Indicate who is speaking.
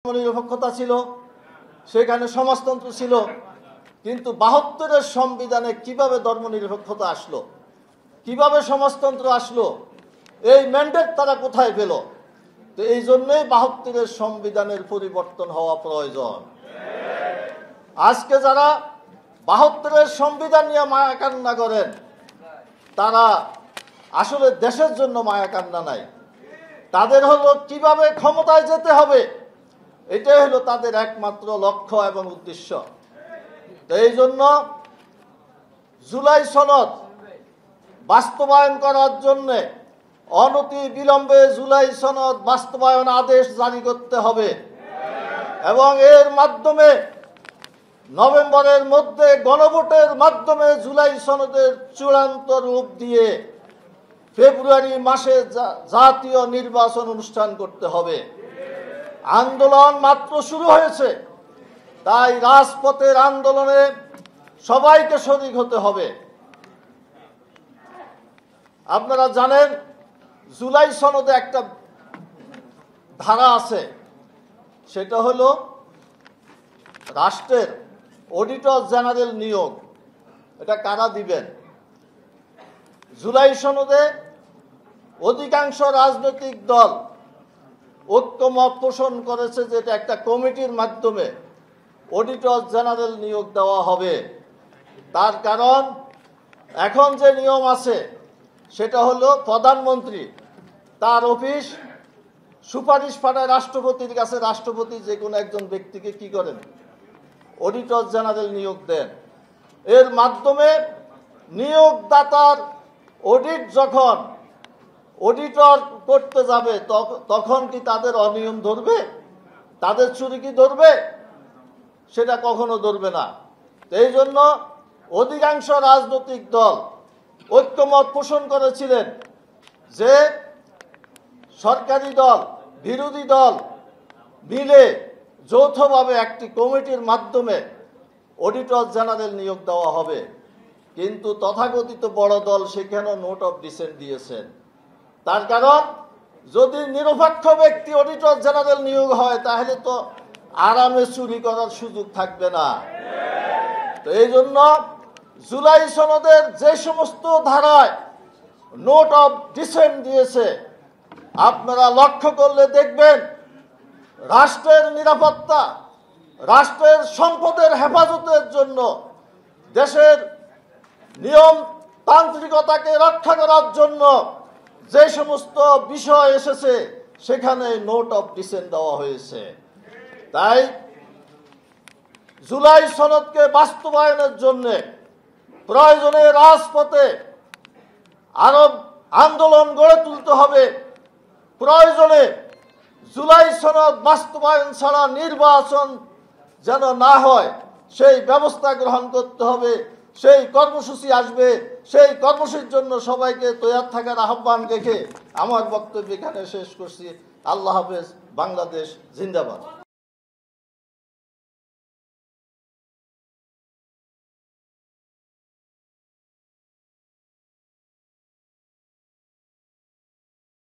Speaker 1: নিরপেক্ষতা ছিল, সেখানে সমাজতন্ত্র ছিল, কিন্তু ৭২-এর সংবিধানে কিভাবে ধর্মনিরপেক্ষতা আসলো, কিভাবে সমাজতন্ত্র আসলো, এই ম্যান্ডেট তারা কোথায় পেল? তো এই জন্যই ৭২-এর সংবিধানের পরিবর্তন হওয়া প্রয়োজন। আজকে যারা ৭২-এর সংবিধান নিয়ে মায়া কান্না করেন, তারা আসলে দেশের জন্য মায়া কান্না নাই, তাদের হলো কিভাবে ক্ষমতায় যেতে হবে, এটাই হলো তাদের একমাত্র লক্ষ্য এবং উদ্দেশ্য। এই জন্য জুলাই সনদ বাস্তবায়ন করার জন্য অনতি বিলম্বে জুলাই সনদ বাস্তবায়ন আদেশ জারি করতে হবে এবং এর মাধ্যমে নভেম্বরের মধ্যে গণভোটের মাধ্যমে জুলাই সনদের চূড়ান্ত রূপ দিয়ে ফেব্রুয়ারি মাসে জাতীয় নির্বাচন অনুষ্ঠান করতে হবে। আন্দোলন মাত্র শুরু হয়েছে, তাই রাজপথের আন্দোলনে সবাইকে শরীক হতে হবে। আপনারা জানেন, জুলাই সনদে একটা ধারা আছে, সেটা হলো রাষ্ট্রের অডিটর জেনারেল নিয়োগ। এটা কারা দিবেন? জুলাই সনদে অধিকাংশ রাজনৈতিক দল ঐক্যমত পোষণ করেছে যে এটা একটা কমিটির মাধ্যমে অডিটর জেনারেল নিয়োগ দেওয়া হবে। তার কারণ, এখন যে নিয়ম আছে সেটা হলো প্রধানমন্ত্রী তার অফিস সুপারিশ পাঠায় রাষ্ট্রপতির কাছে, রাষ্ট্রপতি যে কোনো একজন ব্যক্তিকে কি করেন? অডিটর জেনারেল নিয়োগ দেন। এর মাধ্যমে নিয়োগদাতার অডিট যখন অডিটর করতে যাবে তখন কি তাদের অনিয়ম ধরবে, তাদের চুরি কি ধরবে? সেটা কখনো ধরবে না। এই জন্য অধিকাংশ রাজনৈতিক দল ঐক্যমত পোষণ করেছিলেন যে সরকারি দল বিরোধী দল মিলে যৌথভাবে একটি কমিটির মাধ্যমে অডিটর জেনারেল নিয়োগ দেওয়া হবে। কিন্তু তথাকথিত বড় দল সেখানেও নোট অফ ডিসেন্ট দিয়েছেন। তার কারণ, যদি নিরপেক্ষ ব্যক্তি অডিটর জেনারেল নিয়োগ হয় তাহলে তো আরামে চুরি করার সুযোগ থাকবে না। তো এই জন্য জুলাই সনদের যে সমস্ত ধারায় নোট অফ ডিসেন্ট দিয়েছে, আপনারা লক্ষ্য করলে দেখবেন রাষ্ট্রের নিরাপত্তা, রাষ্ট্রের সম্পদের হেফাজতের জন্য, দেশের নিয়মতান্ত্রিকতাকে রক্ষা করার জন্য যে সমস্ত বিষয় এসেছে সেখানে নোট অফ ডিসেন্ট দেওয়া হয়েছে। তাই জুলাই সনদকে বাস্তবায়নের জন্য প্রয়োজনে রাজপথে আরো আন্দোলন গড়ে তুলতে হবে। প্রয়োজনে জুলাই সনদ বাস্তবায়ন ছাড়া নির্বাচন যেন না হয় সেই ব্যবস্থা গ্রহণ করতে হবে। সেই কর্মসূচি আসবে, সেই কর্মসূচির জন্য সবাইকে তৈরি থাকার আহ্বান রেখে আমার বক্তব্য এখানে শেষ করছি। আল্লাহ হাফেজ। বাংলাদেশ জিন্দাবাদ।